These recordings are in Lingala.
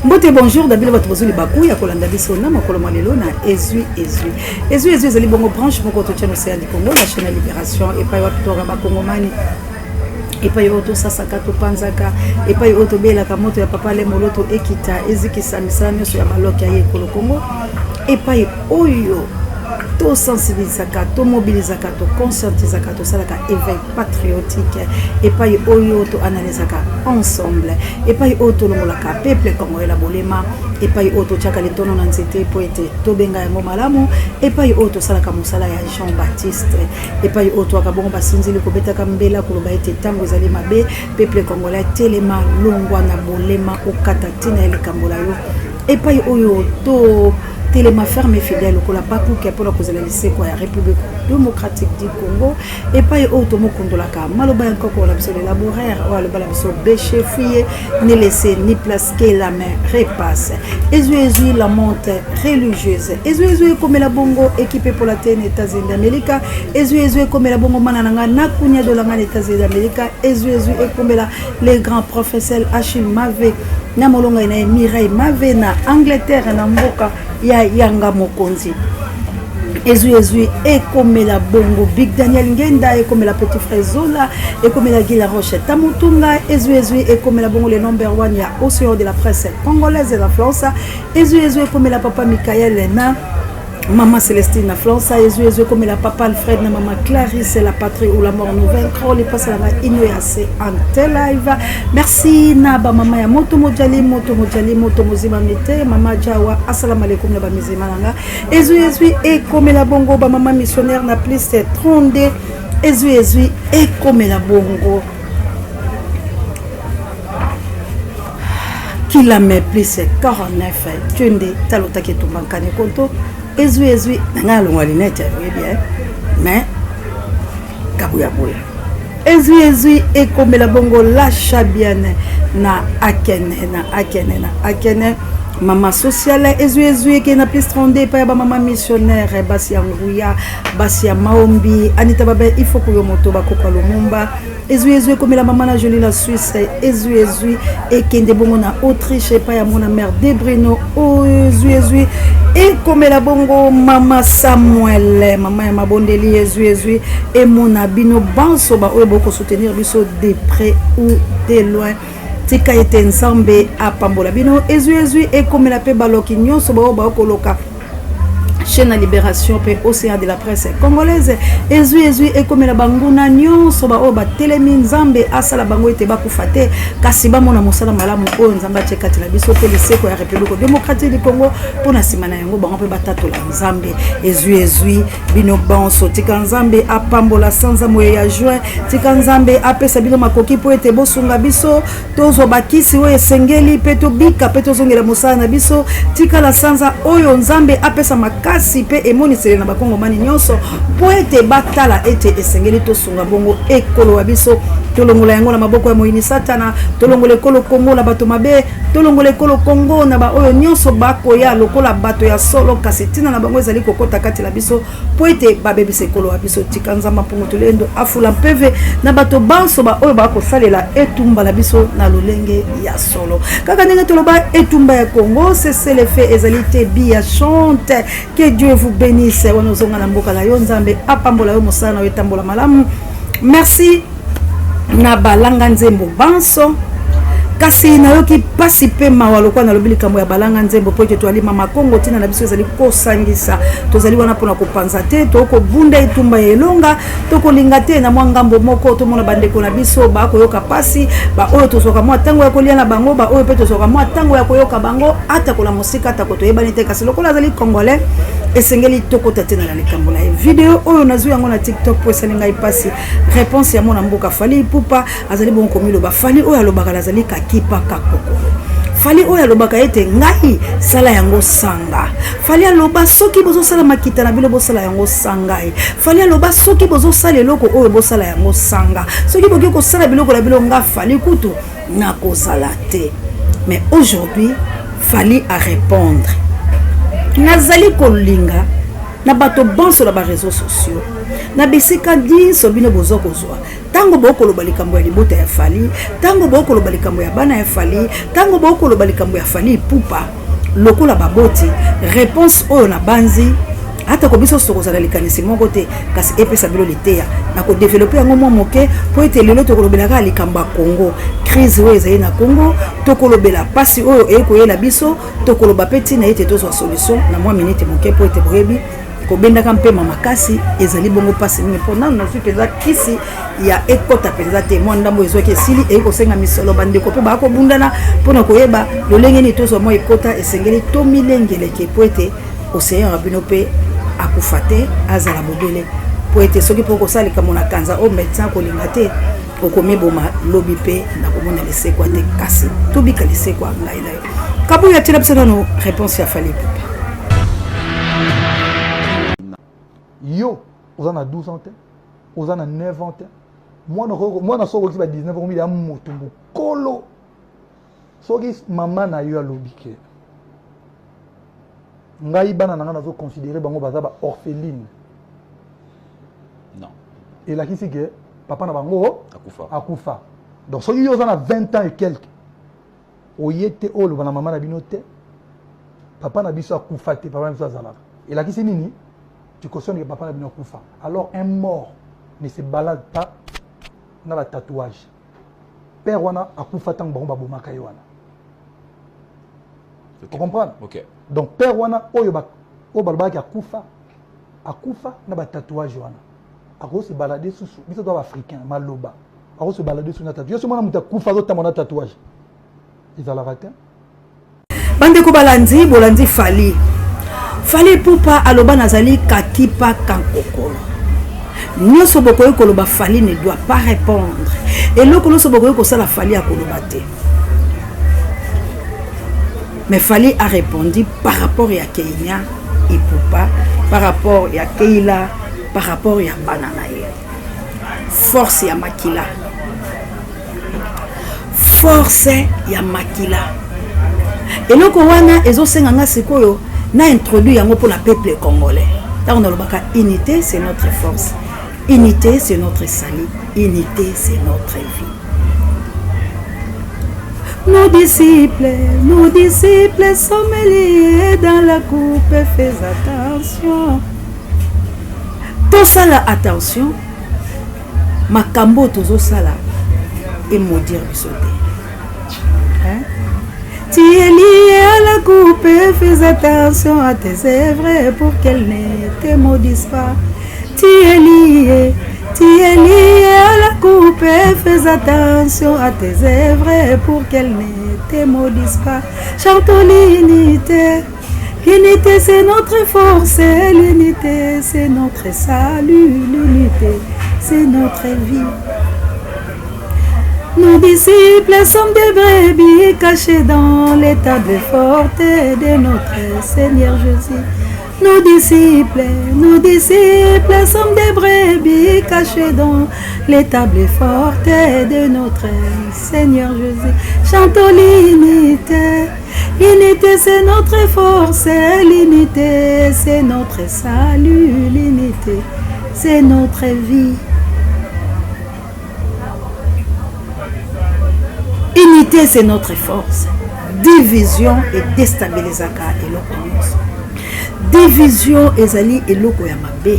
Mbote bonjour d'abord votre bozuli bakou ya kolanda biso na makolo malelo na ezui ezali bongo branche moko to tchano c'est du Congo la chaîne de Libération et pas yotora ba Congomani et pas yoto sasaka to panzaka et pas yoto bela ka moto ya papa le moloto ekita ezikisa misana so ya baloki ya ekolo Congo et pas oyo to sensibilisaka to mobilisaka to conscientisaka to salaka éveil patriotique et pas oyo to analysaka ensemble et pas auto longolaka peuple congolais la bolema et pas auto chaka le tono na nzete po ete to benga ya malamu et pas auto salaka musala ya Jean-Baptiste et pas auto akabongo basinzili ko betaka mbela ko ba ete tango ezali mabe peuple congolais telema longwa na bolema okata tina ele kambola yo et pas oyo to téléma ferme fidèle ko la baku ke pour cause la lycée quoi la République démocratique du Congo et pas auto mo kondolaka maloba encore ko la biso de laboraire ou le bala biso béché fouiller ne laisser ni place que la main repasse Ezu la monte religieuse Ezu comme la bongo équipé pour la TN États-Unis d'Amérique Ezu comme la bongo manananga na kunya de la États-Unis d'Amérique Ezu comme les grands professeurs Achille Mavé na molonga ina Mireille Mavé na Angleterre na mboka ya yanga mokonzi Ezu et comme la bongo Big Daniel Ngenda et comme la petit frère Zola et comme la Guilla Roche Tamutunga Ezu et comme la bongo le number one ya océan de la presse congolaise et la France Ezu et comme la papa Michael na Maman Célestine na France Ezu comme la papa Alfred na maman Clarisse la patrie ou la mort nouvelle crole passe la inoyase en tel live merci na ba mama ya moto mojali moto mozima mite mama Jawa assalamu alaikum na ba mizima nanga Ezu et comme la bongo ba mama missionnaire na plus 32 Ezu et comme la bongo qui la met plus 49 tunde talota ke tumbakane konto Ezu nanga longwa linete bien mais kabuya boya Ezu et comme la bongo la chabiane na akene Maman sociale Ezu qui na plus 32 pa ba maman missionnaire basi ya nguya basi ya maombi Anita Babe il faut que yo moto ba kopa lumumba Ezu comme la maman na Jolie la Suisse Ezu et kende bongo na Autriche pa ya mona mère de Bruno Ezu et comme la bongo maman Samuel maman ya mabondeli Ezu et mon abino banso ba oyo boko soutenir biso de près ou de loin tika ete nsambe apambola bino Ezu et comme la pe baloki nyonso ba koloka chaîne à Libération pe océan de la presse congolaise Ezu et comme la banguna nyonso ba oba telemi nzambe asala bango ete bakufate kasi ba mona mosala malamu o nzamba chekati la biso pe leseko ya République démocratique du Congo pona simana yango bango pe batatu la nzambe Ezu bino banso tika nzambe apambola sanza moye ya juin tika nzambe apesa bino makoki po ete bosunga biso tozo bakisi o esengeli pe to bika pe to zongela mosala na biso tika la sanza oyo nzambe apesa makasi pe emonisele na bakongomani nyonso po ete batala ete esengeli tosunga bongo ekolo wa biso tolongola yango na maboko ya moyini satana tolongola ekolo Kongo na bato mabe tolongola ekolo Kongo na ba oyo nyonso bakoya lokola bato ya solo kasi tina na bango ezali kokota kati la biso po ete babebisa ekolo wa biso tika nzamba mpongo tolendo afula mpeve na bato banso ba oyo bakosalela etumba la biso na lolenge ya solo kaka ndenge toloba etumba ya Congo c'est le fait ezalité bia chante que Dieu vous bénisse wana zonga na mboka la yo nzambe apambola yo mosala na etambola malamu merci na balanga nzembo banso kasi na yoki pasi pe mawalo kwa na lobili kambo ya balanga nzembo po ete toali mama Kongo tina na biso ezali kosangisa tozali wana pona kopanza te toko bunda etumba elonga toko linga te na mwangambo moko to mona bandeko na biso ba koyoka pasi ba oyo tosoka mwa tango ya kolia na bango ba oyo pe tosoka mwa tango ya koyoka bango ata kola musika ata kotoyebani te kasi lokola azali congolais esengeli toko tatena na likambo la video oyo nazu yango na TikTok po esalinga ipasi réponse ya mona mboka fali pupa azali bon komilo ba fali oyo alobaka azali kipa kakokolo fali oyo alobaka ete ngai sala yango sanga fali aloba soki bozo sala makita na bilo bosala yango sangai fali aloba soki bozo sala eloko oyo bosala yango sanga soki boki ko sala biloko la bilo nga fali kutu na kozala te mais aujourd'hui fali à répondre nazali kolinga na bato banso na ba réseaux sociaux na bisika di sobino bozo kozwa tango boko lo balikambo ya libota ya Fally, tango boko lo balikambo ya bana ya Fally, tango boko lo balikambo ya Fally pupa lokola baboti réponse oyo na banzi ata ko biso soko zala likanisi moko te kasi epesa bilo liteya na ko développer yango mo moke po ete lelo to kolobelaka likamba Congo crise oyo ezali na Congo to kolobela pasi oyo ekoyela biso to koloba peti na ete to so solution na mwa minute moke po ete boyebi ko bendaka mpe makasi ezali bongo pasi mingi pona na su peza kisi ya ekota peza te mo ndambo ezoki esili eko senga misolo bandeko pe ba ko bundana pona koyeba lolenge ni to so mo ekota esengeli to milengele ke po ete océan rabino pe akufate azala bobele po ete soki poko sali kamona kanza o médecin ko lingate okomi boma lobi pe na komona lesekwa te kasi to bika lesekwa ngai na yo kabu ya tila psana no réponse ya Fally Ipupa yo oza na 12 ans te oza na 9 ans te mwana soko ki ba 19 ans ya moto mokolo soki mama na yo alobi ke ngai bana nanga nazo considérer bango baza ba orpheline non et la kisi que papa na bango akufa donc soki yo za na 20 ans et quelques oyete olo bana mama na binote papa na biso akufa te papa na biso azala et la kisi nini tu cautionnes que papa na bino akufa alors un mort ne se balade pas na la tatouage père wana akufa tant bango babomaka yo wana. Vous comprenez? Ok. Donc père wana oyo balbaki akufa na ba tatouage wana. Ako se balader sous biso to africain maloba. Ako se balader sous na tatouage. Yo se mona muta kufa zo tamona tatouage. Ils ala raté. Bande ko balandi bolandi Fally Ipupa aloba nazali kakipa kankokolo. Nyoso bokoyo koloba Fally ne doit pas répondre. Et loko loso bokoyo ko sala Fally akoloba te. Mais Fally a répondu par rapport à Kenya Ipupa, par rapport à Keila, par rapport à Bananaye. Force ya Makila. Force ya Makila. Et loko wana ezosenga nga sikoyo na introduit yango pour le peuple congolais. Là on a le baka unité c'est notre force. Unité c'est notre salut. Unité c'est notre vie. Nos disciples sont mêlés dans la coupe, fais attention. Tout ça là, attention. Makambo tozo sala et maudire bisoté. Hein? Tu es lié à la coupe, fais attention à tes œuvres pour qu'elles ne te maudissent pas. Tu es lié à la coupe, fais attention à tes œuvres pour qu'elles ne te maudissent pas. Chantons l'unité. L'unité c'est notre force, l'unité c'est notre salut, l'unité c'est notre vie. Nos disciples sont des brebis cachés dans les tables fortes de notre Seigneur Jésus. Nos disciples sont des brebis cachés dans les tables fortes de notre Seigneur Jésus. Chantons l'unité. L'unité c'est notre force, l'unité c'est notre salut, l'unité c'est notre vie. Unité c'est notre force. Division et déstabilisation et l'opinion. Division ezali eloko ya mabe.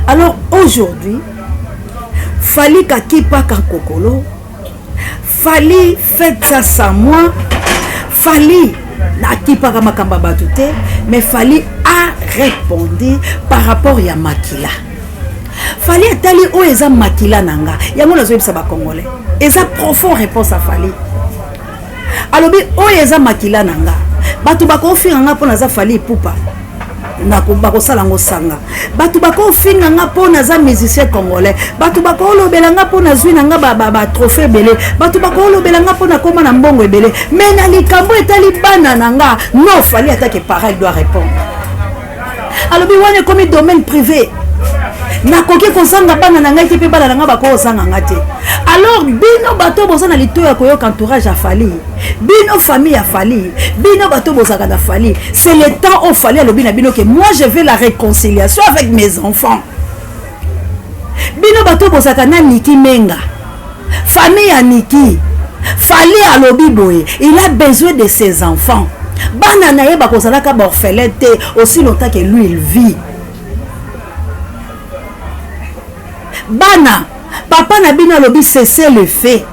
Alors aujourd'hui, Fally kakipa kankokolo, Fally faites ça sans moi, Fally nakipa makamba batute, mais Fally a répondu par rapport ya makila. Fally atali o eza makila nanga, yango nazo yebisa ba congolais. Eza profond réponse à Fally. Alobi o eza makila nanga. Batu bako finga nga pona za Fally Ipupa na bako sala ngo sanga. Batu bako finga nga pona za musicien congolais. Batu bako lobela nga pona zwina nga ba trophée belé. Batu bako lobela nga pona koma na mbongo ebele. Mais na likambo etali bana nanga. Non, Fally attaque pareil doit répondre. Alors bi wane comme domaine privé. Na koki kosanga bana nanga ite pe bana nanga bako osanga ngate. Alors bino bato boza na lito ya koyoka entourage à Fally. Bino famille à Fally. Bino bato bozaka na Fally. C'est le temps où Fally alobi na bino que moi je veux la réconciliation avec mes enfants. bino bato bozaka na Niki Menga famille ya Niki Fali alobi boye il a besoin de ses enfants bana na ye bakozalaka ba orphelin te aussi longtemps que lui il vit bana papa na bino alobi cessez le fait.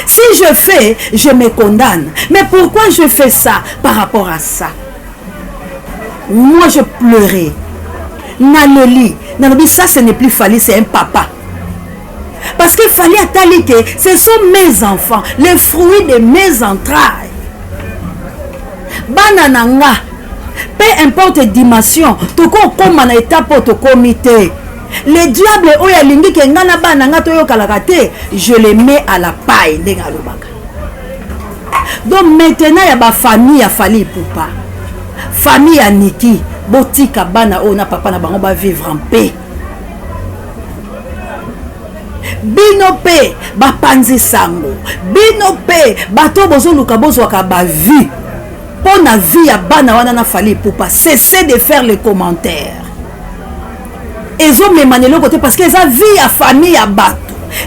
Si je fais, je me condamne. Mais pourquoi je fais ça par rapport à ça? Moi, je pleurais. Naloli. Nalobi, ça, ce n'est plus Fali, c'est un papa. Parce que Fali a talité, ce sont mes enfants, les fruits de mes entrailles. Banananga. Peu importe dimension, tout comme on a étape au comité. Les diables oyalingi ke ngana bananga toyo kalakate, je les mets à la paille ndenga lobaka. Donc maintenant ya ba famille ya Fali Ipupa. Famille ya Niki, botika bana ona papa na bango ba vivre en paix. Bino pe ba panzi sango. Bino pe bato bozo luka bozo ka ba vie. Pona vie ya bana wana na Fali Ipupa, cessez de faire les commentaires. Ils ont même mané le côté parce qu'ils ont vu à famille à battre.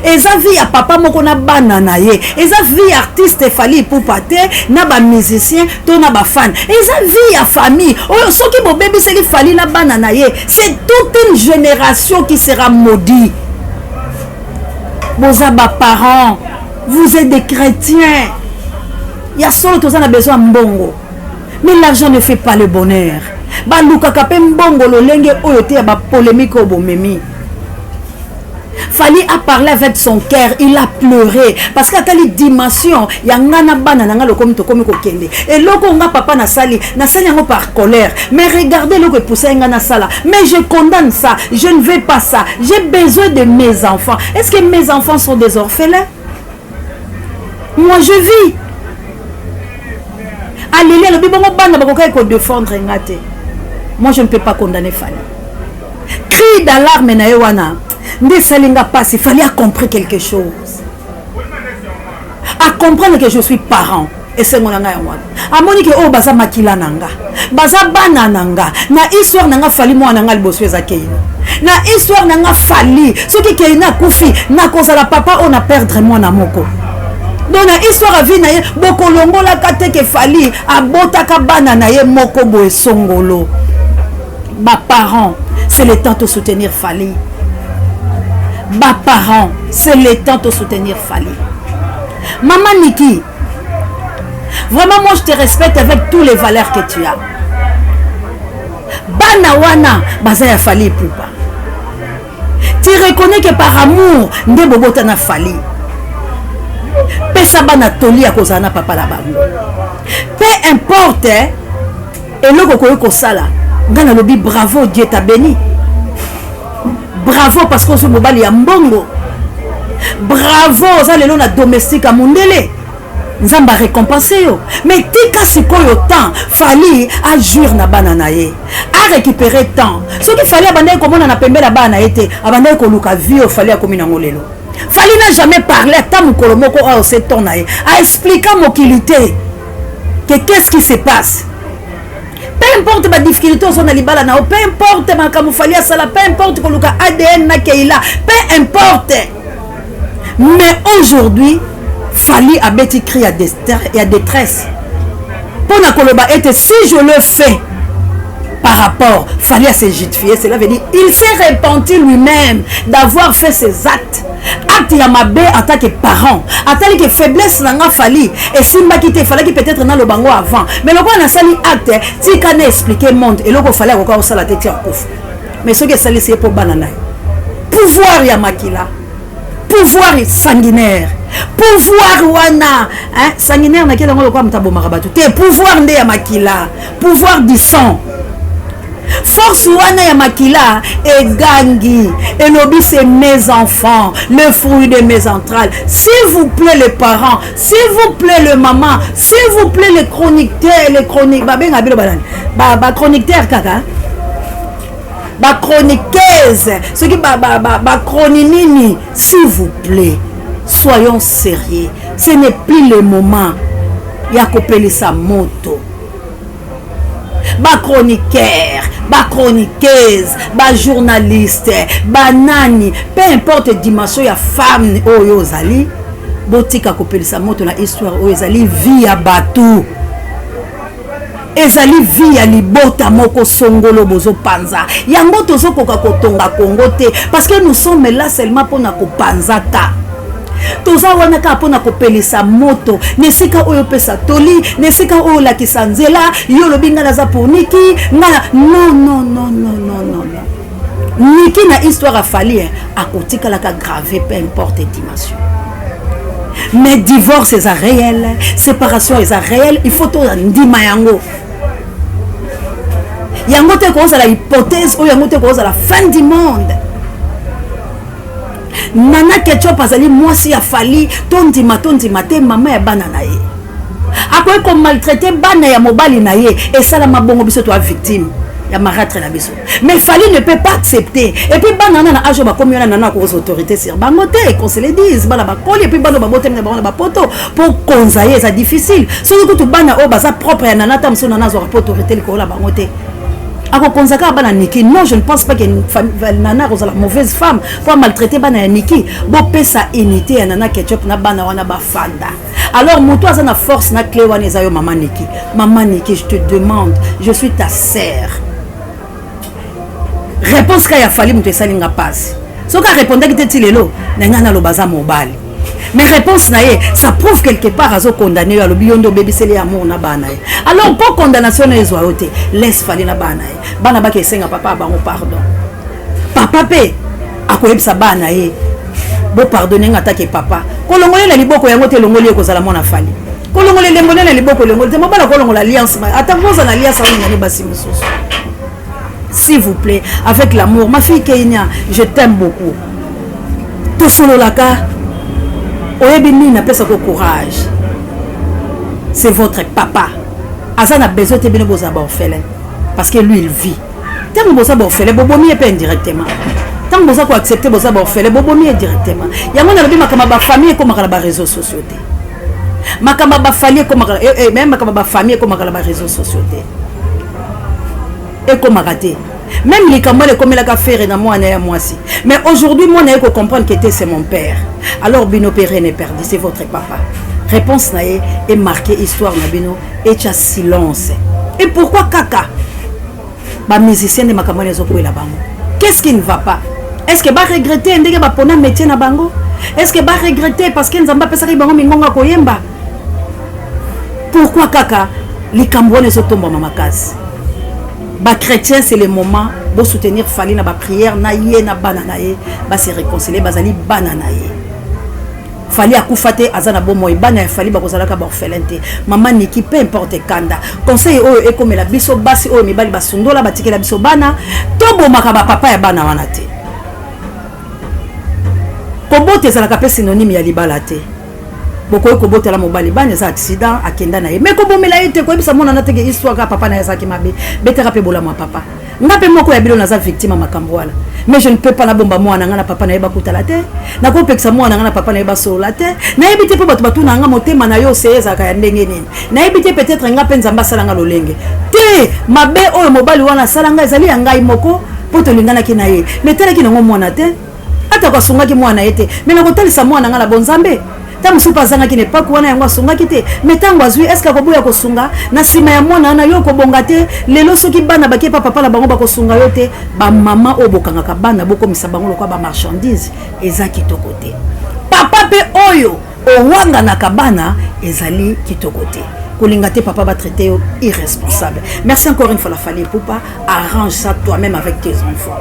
Ils ont vu à papa moko na banana ye. Ils ont vu artiste Fali Ipupa te na ba musicien to na ba fan. Ils ont vu à famille. Oh ceux qui bon bébé c'est qui Fali na banana ye. C'est toute une génération qui sera maudite. Vos parents, vous êtes des chrétiens. Il y a seulement tous on a besoin mbongo. Mais l'argent ne fait pas le bonheur. Baluka kape mbongo lolenge oyote ya ba polémique au bomemi. Fali a parlé avec son cœur, il a pleuré parce que tali dimension ya ngana bana nanga lokomi to komi ko kende. Et loko nga papa na sali yango par colère. Mais regardez loko poussé ngana sala. Mais je condamne ça, je ne veux pas ça. J'ai besoin de mes enfants. Est-ce que mes enfants sont des orphelins? Moi je vis. Allez, le bibongo bana bakoka ko défendre ngate. Moi, je ne peux pas condamner Fali. Cri d'alarme na ewana. Nde salinga passe, il fallait compris quelque chose. À comprendre que je suis parent. Et c'est mon anga yamwa. A moni que oh baza makila nanga. Baza bana nanga. Na histoire nanga Fali mo nanga liboswe za keina. Na histoire nanga Fali. Ce qui keina kufi na koza la papa on a perdre moi na moko. Donc na histoire a vie na ye bokolongo la kate ke Fali abotaka bana na ye moko boe songolo. Mes parents, c'est le temps de soutenir Fali. Mes parents, c'est le temps de soutenir Fali. Maman Niki, vraiment moi je te respecte avec toutes les valeurs que tu as. Banawana, bazaya Fali Ipupa. Tu reconnais que par amour, nde bobota na Fali. Pesa bana toli a kozana papa la bango. Peu importe, et le kokoyo kosala. Ngana lobi bravo, Dieu t'a béni. Bravo parce qu'on se mobile ya mbongo. Bravo aux alelo na domestique à mondele. Nzamba récompenser yo. Mais tika sikoyo temps Fali a jouir na banana ye. A récupérer temps. Ce qu'il fallait abandonner comme on a pembe la bana été abandonner ko luka vie au fallait comme na ngolelo. Fali n'a jamais parlé à ta mukolomoko a ce temps na ye. A expliquer mon qualité. Que qu'est-ce qui se passe? Peu importe ma difficulté au son alibala na, peu importe ma camouflia sala, peu importe que le ADN na keila, peu importe. Mais aujourd'hui, Fali a bêti cri à détresse. Pour na koloba était si je le fais par rapport, Fali à se justifier, cela veut dire il s'est repenti lui-même d'avoir fait ces actes. Acte ya mabe en tant que parent, en tant que faiblesse nanga Fali et simba qui te fallait que peut-être na le bango avant mais le quoi na sali acte si kana expliquer monde et le ko fallait encore ça la tête en couf mais ce que sali c'est pour banana pouvoir ya makila pouvoir sanguinaire pouvoir wana hein sanguinaire na kela ngolo kwa mtabo marabatu te pouvoir nde ya makila pouvoir du sang. Force wana ya makila et gangi et lobi c'est mes enfants, le fruit de mes entrailles. S'il vous plaît les parents, s'il vous plaît le maman, s'il vous plaît les chroniqueurs, les chroniques ba benga bilo balani ba chroniqueur kaka ba chroniqueuse ce qui ba chroninini s'il vous plaît soyons sérieux, ce n'est plus le moment ya kopelisa moto. ba chroniqueur, ba chroniqueuse, ba journaliste, ba nani, peu importe dimension ya femme oyo ozali, botika kopelisa moto na histoire oyo ezali vie ya batu. Ezali vie ya libota moko songolo bozo panza. Yango tozo koka kotonga Congo te parce que nous sommes là seulement pour na kopanza ta. Toza wana ka pona kopelisa moto nesika oyo pesa toli nesika oyo la kisanzela yo lobinga na za pour Niki ngana non. Niki na histoire a fallu akotika la ka graver peu importe dimension. Mais divorce est réel, séparation est réel, il faut tout ndima yango. Yango te cause la hypothèse ou yango te cause la fin du monde. Nana Ketchup azali mwasi ya fali tondima te mama ya bana na ye. Akoye ko maltraiter bana ya mobali na ye et ça la mabongo biso to victime ya marâtre na biso. Mais Fali ne peut pas accepter. Et puis bana na âge ba comme yana na ko autorité sur bangote qu'on se le dise bana ba koli et puis bana ba botem na ba poto pour konzaye ça difficile. Surtout tout bana o baza propre ya nana tam so nana zo autorité ko la bangote. Ako konzaka bana Niki. Non, je ne pense pas qu'il y ait une femme nana la mauvaise femme pour maltraiter bana Niki. Bo pesa unité ya nana Ketchup na bana wana ba fanda. Alors moto azana force na clé wana ezayo maman Niki. Maman Niki, je te demande, je suis ta sœur. Réponse ka ya fali moto esalinga passe. Soka répondait que te lelo na na lo baza mobali. Mais réponse na ye, ça prouve quelque part à condamner à l'obiondo baby c'est les amour na bana. Alors pour condamnation na ezoaote, laisse Fali na bana. Bana ba ke senga papa bango pardon. Papa pe akoyebisa bana ye. Bo pardonner ngata ke papa. Kolongole la liboko yango te longoli ko zala mona Fali. Kolongole lengole la liboko lengole te mobala kolongola alliance ma. Atakoza na alliance on na basi mususu. S'il vous plaît, avec l'amour, ma fille Kenya, je t'aime beaucoup. Tout solo laka. Oyebini na pesa ko courage. C'est votre papa. Asa na besoin te bino boza ba orphelin parce que lui il vit. Tant boza ba orphelin bobomi e pe indirectement. Tant boza ko accepter boza ba orphelin bobomi indirectement. Yango na lobi makama ba famille ko makala ba réseaux sociaux te. Makama ba famille ko makala même makama ba famille ko makala ba réseaux sociaux te. Et ko makate. Même les camarades comme il a fait dans moi aussi. Mais aujourd'hui, moi, je comprendre que c'est mon père. Alors, Bino Péré n'est perdu, c'est votre papa. Réponse nae est marquée histoire na Bino et tu as silence. Et pourquoi Kaka? Bah musicien de ma camarade zoko la bango. Qu'est-ce qui ne va pas? Est-ce que va regretter ndenge ba pona métier na bango? Est-ce que va regretter parce que nzamba pesa ki bango mingonga koyemba? Pourquoi Kaka? Les Camerounais sont tombés dans ma case. Ba chrétien c'est le moment pour soutenir Fali na ba prière na yé na banana yé ba se réconcilier bazali banana yé Fali akufate azana bomo ibana Fali ba kozala ka ba orphelin te maman Niki peu importe kanda conseil oyo ekomela biso basi oyo mibali basundola batikela biso bana to bomaka ba papa ya bana wana te kobote ezala ka pe synonyme ya libala te boko ko botela mobali bana za accident akenda na ye mais ko bomela ite ko bisa mona na tege histoire ka papa na yasaki mabe betera pe bola ma papa ngape moko ya bilo na za victime makambo wala mais je ne peux pas na bomba mwana ngana papa na yeba kutala te na ko peksa mwana ngana papa na yeba sola te na yebite pe batu batu na nga motema na yo seza ka ya ndenge nini na yebite peut-être ngape nzamba sala nga lolenge te mabe oyo mobali wana sala nga ezali ya ngai moko poto lingana ki na ye mais tala ki nango mwana te ata ko sunga ki mwana yete mais na ko talisa mwana ngana bonzambe tamu supa zanga ki ne pas kuwana yango sunga kite mais tango azwi est-ce que ko boya ko sunga na sima ya mwana na yo ko bonga te lelo soki bana bakie papa na bango ba ko sunga yo te ba mama obokanga ka bana boko misa bango lokwa ba marchandise ezaki tokote papa pe oyo owanga na kabana ezali kitokote kolinga te papa va traiter irresponsable. Merci encore une fois la Fali Poupa, arrange ça toi-même avec tes enfants.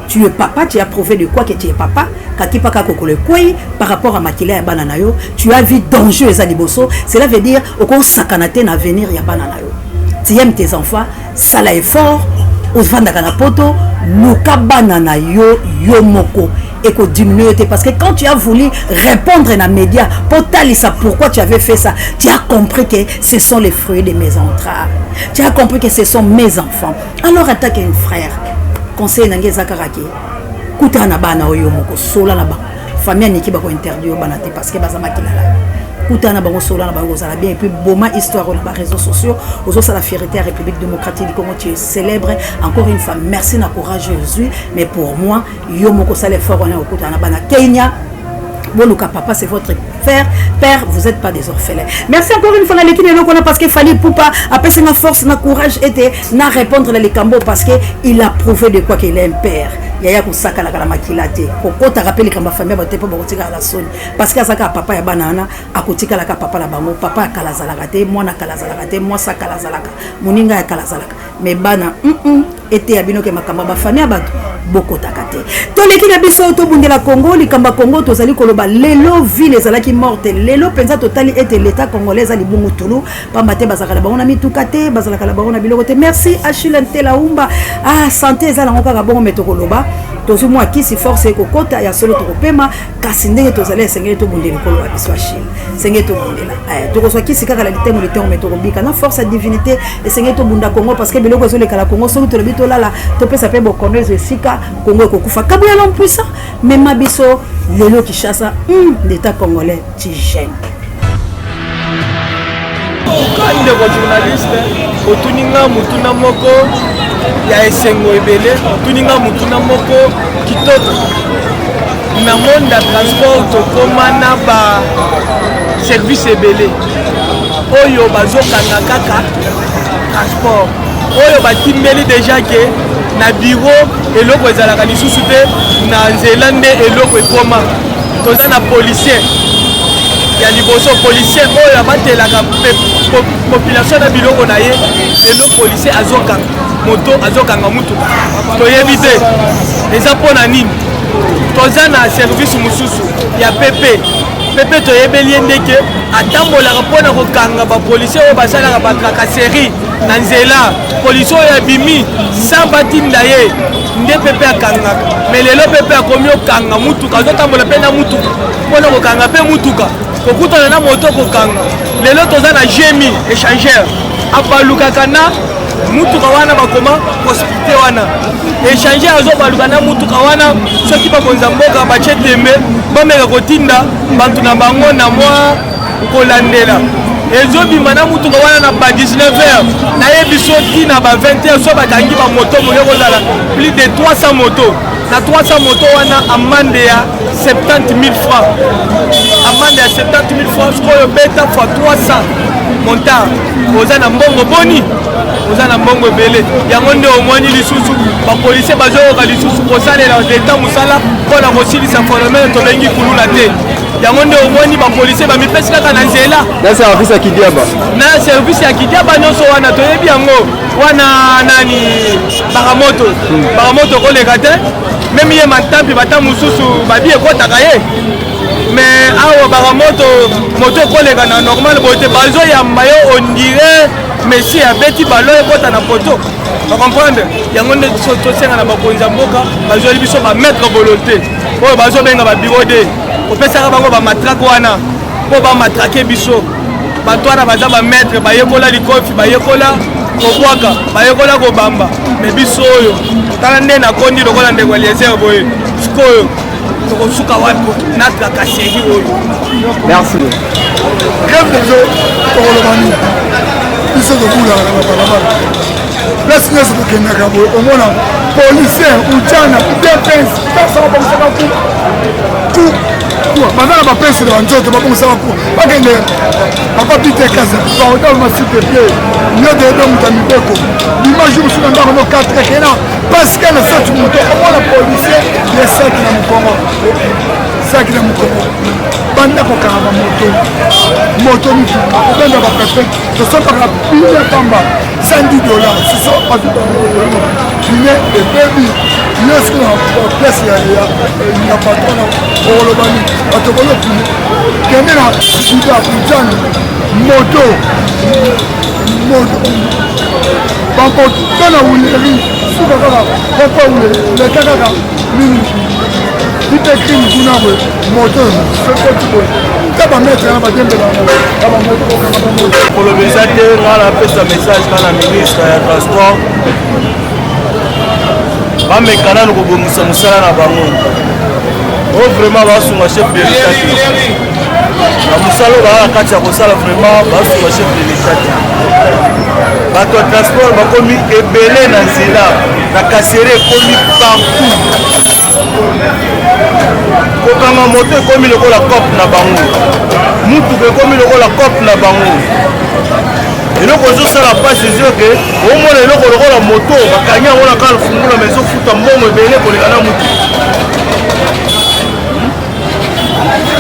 Tu es papa, tu as prouvé de quoi que tu es papa. Par rapport à Makila et Bananayo, tu as vu danger et Zaliboso. Cela veut dire au sakanate na venir ya Bananayo. Tu aimes tes enfants, ça l'a effort, au Vandakanapoto, Luka Bananayo, Yomoko. Et que diminuer parce que quand tu as voulu répondre dans les médias pour talisa pourquoi tu avais fait ça, tu as compris que ce sont les fruits de mes entrailles. Tu as compris que ce sont mes enfants. Alors attaque un frère. Conseil nange zakaraki kuta na bana oyo moko sola na ba famille Niki ba ko interdire bana te parce que bazama kilala Bokuta na bango solo na bango ça bien et puis boma histoire na ba réseaux sociaux aux ça la fierté à République démocratique du Congo tu es célèbre encore une fois merci na courage Jésus mais pour moi yo moko sale fort on est au Bokuta na bana Kenya. Boluka papa c'est votre père vous êtes pas des orphelins. Merci encore une fois à l'équipe de parce qu'il fallait Poupa après c'est ma force na courage était na répondre les cambo parce que il a prouvé de quoi qu'il est un père. Yaya kusaka la kala makilate kokota rappelle kamba famille ba tepo bokotika la soni parce que asaka papa ya banana akotika la papa la bango papa kala zalaka te mwana kala zalaka te moi sa kala zalaka muninga ya kala zalaka mais bana était ya binoke makamba ba famille bato bokotaka te to leki na biso to bundela Congo likamba Congo tozali koloba lelo ville ezalaki morte lelo penza totali ete l'état congolais ali bongo tulu pamba te bazaka la bango na mituka te bazaka la bango na biloko te merci Achille Ntelaumba santé ezala ngokaka bongo metokoloba tozu moi kisi force ekokota ya solo tokopema kasi ndenge tozali esengeli tobundela likolo ya biso Achille sengeli tobundela tokozwa kisi kaka la litemo litemo metokobika na force ya divinité esengeli tobunda Congo parce que biloko ezoleka la Congo soki tolobi tolala topesa pe bokonezo esika Congo ekokufa kabuya l'homme puissant même mabiso lelo Kinshasa l'état congolais tigène kande ko journaliste otuninga mutuna moko ya esengo ebele otuninga mutuna moko kitoko na monde ya transport tokoma na ba service ebele oyo bazokanga kaka transport oyo batimbeli déjà ke na bureau eloko ezalaka lisusu te na nzela nde eloko ekoma toza na policier ya liboso policier oyo abatelaka population na biloko na ye lelo policier azokanga moto azokanga mutuka toyebi te eza mpona nini toza na service mosusu ya pepe toyebeli ye ndeke atambolaka mpona kokanga bapolisier oyo basalaka batrakasserie na nzela polisi oyo abimi sans batinda ye nde pepe akangaka me lelo pepe akomi okanga mutuka azotambola mpe na mutuka mpona kokanga mpe mutuka kokutana na moto kokanga lelo toza na GMI échangeur apalukaka na mutuka wana bakoma hospité wana échangeur azobaluka na mutuka wana soki bakonza mboka batie tembe bameka kotinda bantu na bango na mwa kolandela ezobima na mutuka wana na ba 19h nayebi so tina ba 20h so bakangi ba moto moyo kozala plus de 300 moto na 300 moto wana amande ya 70 000 francs amande ya 70 000 francs koyo beta fois 300 montant oza na mbongo boni oza na mbongo ebele yango nde omoni lisusu bapolisier bazoyoka lisusu kosalela leta mosala mpona kosilisa phénomène tobengi kulula te yango nde omoni bapolisier bamipesi kaka na nzela na service ya kidiaba na service ya kidiaba nyonso wana toyebi yango wana nani baramoto koleka te meme ye matampi bata mosusu babi ekotaka ye mais awa baramoto moto ekoleka na normal bote bazoyamba yo ondire messi abeti balo ekota na poto bacomprendre yango nde tosenga na bakonzi ya mboka bazweli biso bametre volonté oyo bazobenga babiro de opesaka bango bamatrake wana mpo bamatrake biso bato wana baza bametre bayekola likofi bayekola kobwaka bayekola kobamba me biso oyo tala nde nakondi lokola ndeko eliezer boye sikoyo tokosuka wapi natraka seri oyo merci rêve dezo tokolobani biso tobulaka na babalabala place nyonso tokendaka boye omona policier ujana udepence tasaka bongosaka ku baza na bapese na banzoto babongisaka ku bakende papa pite kasa baotala masite pie nyoto edomuta mibeko image mosu na ndako no 4 ekena paske na sati moto omona policier ye saki na mokongo banda kokanga bamoto moto mituka obenda bapepe tosopaka bine pamba $110 siso bine ebebi nyonso na place ya patron okolobani bato kolopine kende na sida kujani moto bamoto tana wuleri suka kaka papa wule leka kaka minute bitekri mukuna bwe moto sekoti bwe kaba maître na badembela na ba moto kokanga ba moto kolobisa te nga napesa message kana ministre ya transport bameka nanu kobongisa mosala na bango o vraiment basunga chef de l'état na musalo ba kati ya kosala vraiment ba sur chef de l'état bato ya transport bakomi ebele na nzela na kasere ekomi partout kokanga moto ekomi lokola cope na bango mutuka ekomi lokola cope na bango eloko ezosala pasi ezioke omona eloko lokola moto bakangi yango na kala fungula ma ezofuta mbongo ebele koleka na mutu.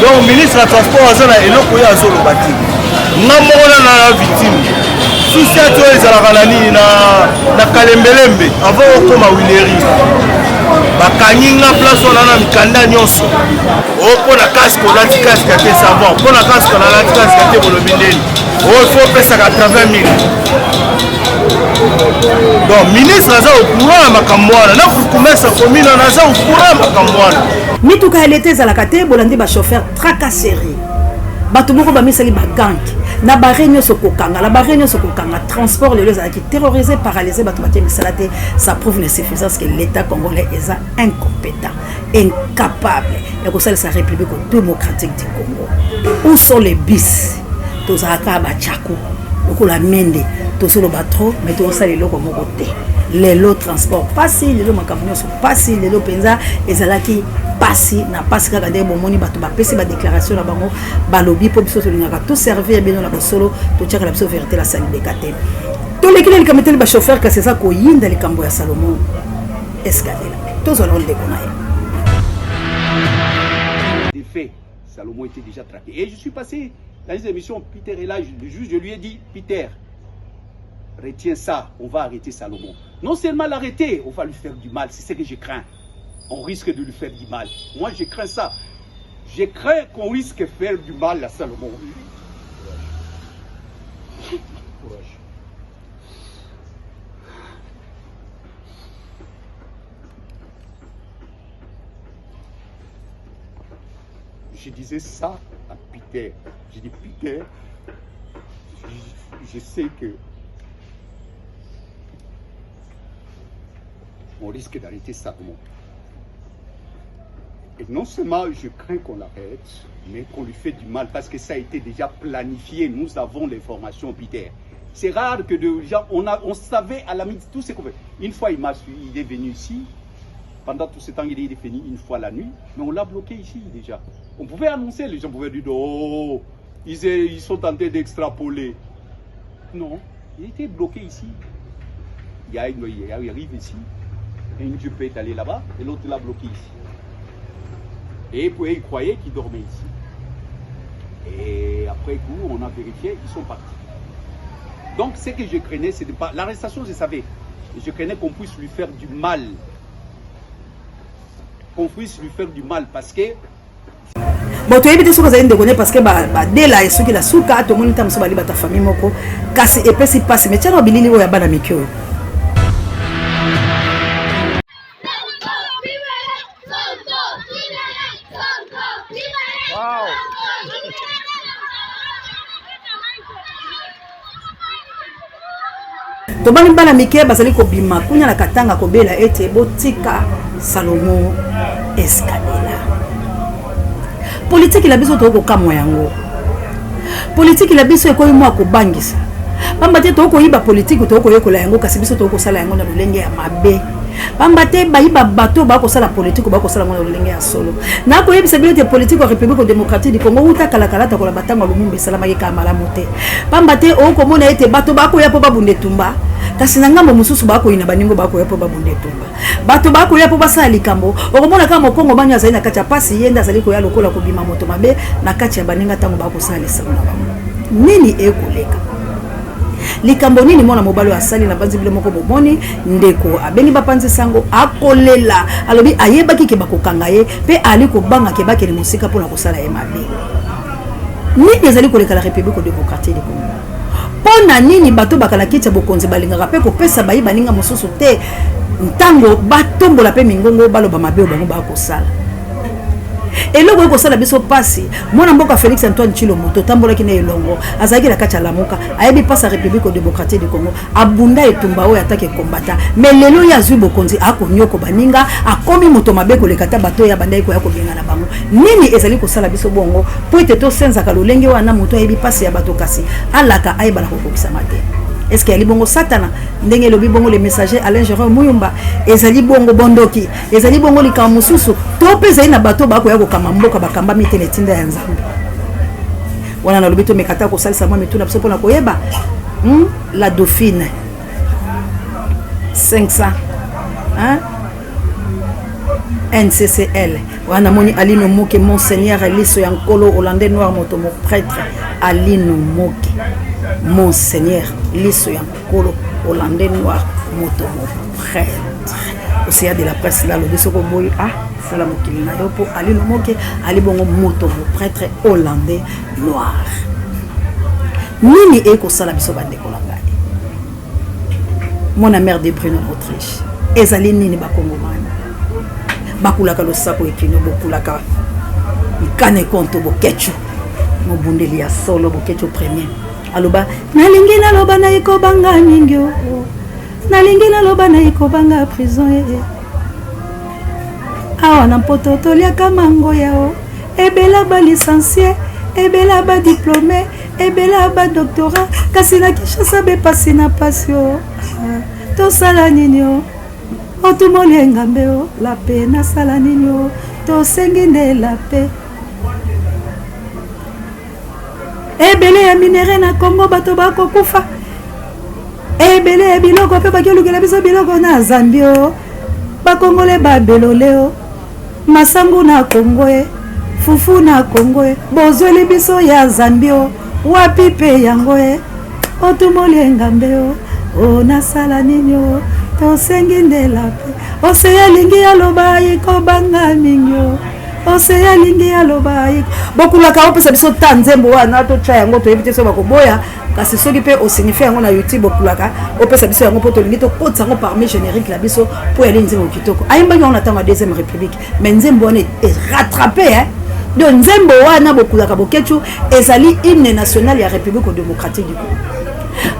Donc ministre ya transport aza na eloko oyo azoloba te nga moko na victime susi ati oyo ezalaka na nini na kalembelembe avant okoma wileri bakangi nga place wana na mikanda nyonso oyo mpo na casque olati casque te savant mpo na casque nalati casque te bolobi ndeni oyo fo opesaka 80 000. Donc ministre aza ocourant ya makambo wana na kukumesa komine wana aza ocourant ya makambo wana mituka elete ezalaka te bolandi bachauffeur tracasserie bato moko bamisali baganke na bare nyonso kokanga na bare nyonso kokanga transport lelo ezalaki terrorisé paralysé bato batie misala te. Ça prouve l'insuffisance que l'état congolais est incompétent, incapable ya kosalisa république démocratique du Congo. Où sont les bis tozalaka bachako lokola mende tosolo batro mais tosala eloko moko te lelo transport pasi lelo makambo nyonso pasi lelo penza ezalaki pasi na pasi kaka nde bomoni bato bapesi badéclaration na bango balobi mpo biso tolingaka tout servir bino na bosolo totiaka na biso vérité la salibeka te tolekile likambo teli bachauffeur kasi eza koyinda likambo ya Salomon Escadela tozala ondeko na ye. Des faits, Salomon était déjà traqué. Et je suis passé dans les émissions, Peter est là, le juge, je lui ai dit, Peter, retiens ça, on va arrêter Salomon. Non seulement l'arrêter, on va lui faire du mal, c'est ce que je crains. On risque de lui faire du mal. Moi, je crains ça. Je crains qu'on risque de faire du mal à Salomon. Courage. Je disais ça à Peter. Je dis, Peter, je sais que on risque d'arrêter Salomon. Et non seulement je crains qu'on l'arrête, mais qu'on lui fait du mal parce que ça a été déjà planifié. Nous avons l'information, Peter. C'est rare que de gens, on savait à la minute tout ce qu'on fait. Une fois, il est venu ici. Pendant tout ce temps, il est venu une fois la nuit, mais on l'a bloqué ici déjà. On pouvait annoncer, les gens pouvaient dire, oh, ils sont tentés d'extrapoler. Non, il était bloqué ici. Il arrive ici, et une Dieu peut être allé là-bas, et l'autre l'a bloqué ici. Et puis ils croyaient qu'ils dormaient ici. Et après coup, on a vérifié, ils sont partis. Donc ce que je craignais, c'est de pas. L'arrestation, je savais. Je craignais qu'on puisse lui faire du mal. Qu'on puisse lui faire du mal parce que. Bon, tu as évité ce que vous avez dit parce que dès là, ce qui la souka, tout le monde est en ta famille, moko, casse et puis c'est passé. Mais tiens, on bilili ou ya bana mikyo. Tobani bana mike bazali ko bima kunya na katanga ko bela ete botika Salomon Escadela. Politique la biso to ko kamwa yango. Politique la biso ko yimo ko bangisa. Pamba te to ko yiba politique to ko yekola yango kasi biso to ko sala yango na lolenge ya mabe. Pamba te ba yiba bato ba ko sala politique ba ko sala yango na lolenge ya solo. Na ko yebisa bilete politique ko République démocratique du Congo uta kala kala ta ko la batanga lumumba salama ye kamala mote. Pamba te o ko mona ete bato ba ko ya po babunde tumba. Kasi na ngambo mususu bako ina baningo bako yapo babunde tumba bato bako yapo basala likambo okomona kama Kongo banya azali na kati ya pasi yenda azali ko ya lokola ko bima moto mabe na kati ya baninga tango bako sala lisambo na bango nini ekoleka likambo nini mona mobalo asali na banzi bile moko bomoni ndeko abengi bapanzi sango akolela alobi ayebaki ke bakokanga ye pe ali ko banga ke bakeli musika pona kosala ye mabe nini ezali koleka la République démocratique du Congo. Pona nini bato bakala kitya bokonzi balingaka pe kopesa bayi baninga mosusu te ntango batombola pe mingongo baloba mabe bango bakosala Et là, vous savez, ça passe. Moi, je suis Félix Antoine Tshilombo, Totambola qui est longo, Azaki la Kacha Lamoka, Ayebi passe à la République démocratique du Congo, Abunda et Tumbao attaque combattant. Mais les lois Yazu Bokonzi, Ako Nyoko Baninga, a commis Motomabeko le Kata Bato ya Bandai Koyako Bingana Bango. Nini ezali ko sala biso bongo, pour être to senza kalolenge wana moto ayebi passe ya bato kasi, alaka ayeba la kokokisa mate. Est-ce qu'il y a bongo satana ndenge lobi bongo les messagers Alain Jérôme Muyumba ezali bongo bondoki ezali bongo likamususu to peza ina bato bako yako kama mboka bakamba mitene tinda ya nzambe wana na lobi to mekata ko salisa mwa mituna biso pona koyeba la dauphine 500 hein NCCL wana moni Alino Moke monseigneur liso ya nkolo hollandais noir moto mo prêtre Alino Moke monseigneur liso ya nkolo hollandais noir moto mo prêtre aussi de la presse là le soko boy c'est la mokilina yopo Alino Moke ali bongo moto mo prêtre hollandais noir nini eko sala biso bande kolanga mon mère de Bruno Autriche ezali nini bakongomani bakulaka lo sako ekino bokulaka ikane konto bokechu mobundeli ya solo bokechu premier aloba nalingi naloba na ikobanga mingi nalingi naloba na ikobanga prison awa na poto toliaka mango yao ebela ba licencié ebela ba diplômé ebela ba doctorat kasi na Kinshasa be pasi na pasio tosala nini o otumoli ngambe o la paix na sala nini o tosengi nde la paix ebele ya minere na Congo bato bakokufa ebele ya biloko pe bakelukela biso biloko na Zambie o bakongole babelole o masangu na Congo fufu na Congo bozweli biso ya Zambie o wapi pe yango otumoli ngambe o na sala nini o tosengi nde la paix oseya lingi aloba ikobanga mingi oseya lingi aloba bokulaka opesa biso ta nzembo wana to cha yango to yebite so bakoboya kasi soki pe osignifie yango na YouTube bokulaka opesa biso yango poto lingi to kotsa yango parmi générique la biso po yali nzembo kitoko ayimba yango na tanga deuxième république mais nzembo wana est rattrapé donc nzembo wana bokulaka bokechu ezali hymne national ya République démocratique du Congo.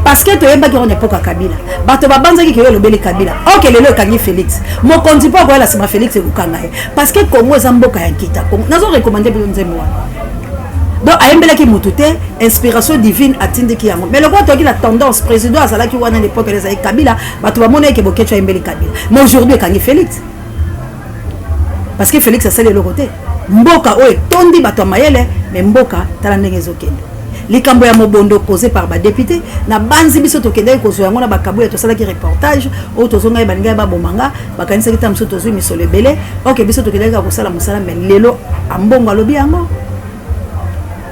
Parce que tu es pas qu'on est pas Kabila. Bato babanza qui est le bel Kabila. OK le kangi Félix. Mon konti pas quoi la sima Félix et Bukanga. Parce que Congo zamboka ya kita. Nous avons recommandé pour nzembo. Donc ayembela ki mutute inspiration divine atinde ki yango. Mais le quoi qui la tendance président à ça qui wana l'époque les ay Kabila, bato ba mona ke bokecho ayembeli Kabila. Mais aujourd'hui kangi Félix. Parce que Félix a celle de l'autre côté. Mboka oe tondi bato mayele mais mboka tala ndenge zokende. Likambo ya mobondo causé par ba député na banzi biso tokende ko zo yango na bakabu ya tosala ki reportage o tozonga ba ninga ba bomanga bakanisa kita mso tozo misolo ebele OK biso tokende ka kosala musala mais lelo ambongo alobi yango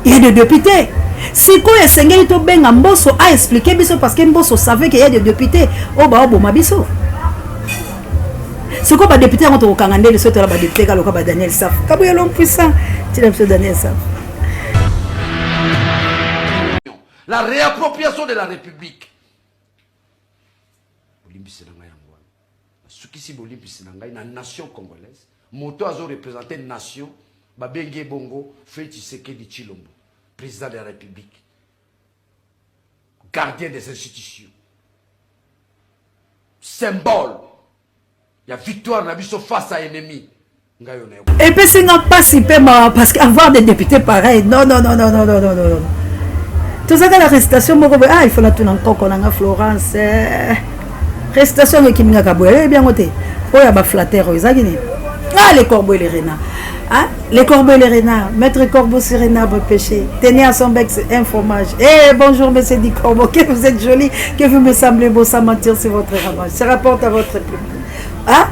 il y a des députés si ko esengeli to benga mboso a expliquer biso parce que mboso savait qu'il y a des députés o ba oboma biso ce ko ba député on to kangande le soto la ba député ka loka ba Daniel Saf kabu ya l'homme puissant tu l'as Daniel Saf. La réappropriation de la République. Ce qui est la nation congolaise, Moto a représenté une nation, Babenge Bongo, Félix Tshisekedi Tshilombo, président de la République, gardien des institutions, symbole, il y a victoire face à ennemi. Et puis c'est pas si peu parce qu'avoir des députés pareils, non. Tout ça, la restation, il faut la tourner encore qu'on a Florence. Restation qui m'a caboué, bien noté. Oh, il y a flatter aux Aguinés. Ah, les corbeaux et les renards. Ah, les corbeaux et les renards. Maître Corbeau sur renard péché. Tenez à son bec un fromage. Eh, bonjour, monsieur Di Corbeau, que vous êtes joli, que vous me semblez beau, sans mentir sur votre ramage. Ça rapporte à votre public. Ah,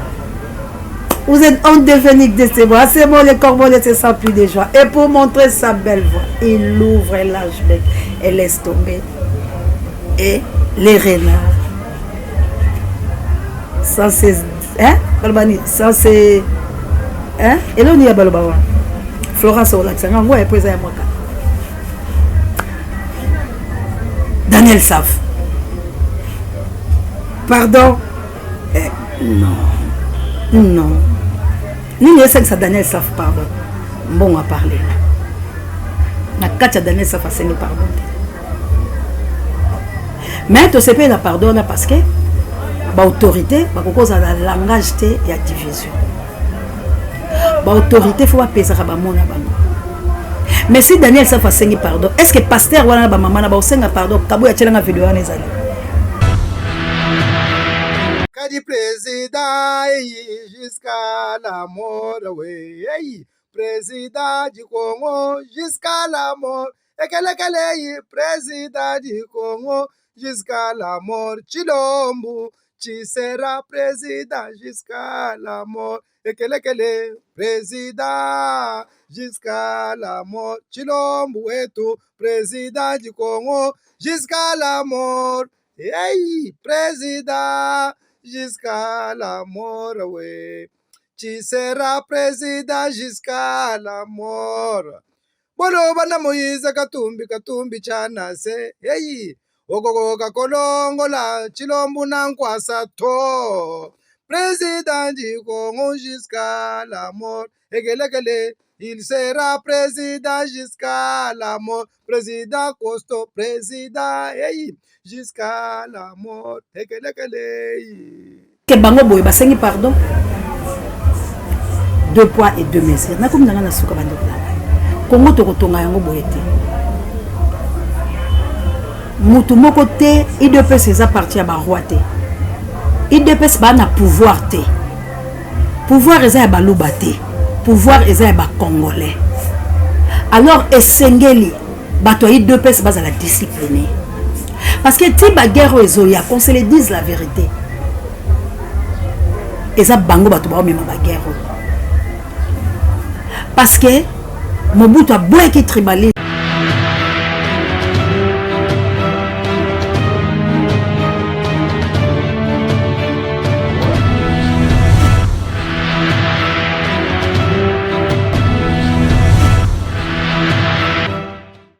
vous êtes en devenir de ces voix. C'est bon, les corbeaux laissent ça plus de joie. Et pour montrer sa belle voix, il ouvre l'âge bec et laisse tomber. Et les renards. Ça c'est. Hein? Balbani, ça c'est. Hein? Et là on y a Balbawa. Florence Olaxanga, moi, elle pose à moi. Daniel Saf. Pardon? Non. Nous ne sommes pas Daniel Saf, pardon. bon à parler. Na Katia Daniel ça fait pardon. Mais tu sais pas la pardon parce que l'autorité, cause à la langage et la division. L'autorité faut pas peser à bamona bano. Mais si Daniel ça fait pardon, est-ce que pasteur wana ba maman na ba osenga pardon kabu ya tchelanga vidéo wana ezali? Kadi président jusqu'à la mort, oui. Président du Congo jusqu'à la mort. Ekele président du Congo jusqu'à la mort. Chilombo, tu seras président jusqu'à la mort. Ekele président jusqu'à la mort. Chilombo et tout, président du Congo jusqu'à la mort. Hey, président jusqu'à la mort, oui. Tu seras président jusqu'à la mort. Bolo bana Moïse katumbi chana se. Hey, ogogo kakolongola chilombu nankwasa to. Président du Congo jusqu'à la mort. Egelekele, il sera président jusqu'à la mort. Président Costo, président, hey, jusqu'à la mort. Egelekele. Que bango boy basengi pardon. 2 poids et 2 mesures. Na comme na suka bando la. Congo to kotonga yango boyete. Mutu moko te IDPS eza parti à ba roi te. IDPS ba na pouvoir te. Pouvoir eza ba luba te. Pouvoir eza ba congolais. Alors esengeli bato IDPS baza la discipliné. Parce que ti ba guerre ezoya, qu'on se le dise la vérité. Eza bango bato ba mema ba guerre. Parce que Mobutu a beaucoup tribalisé.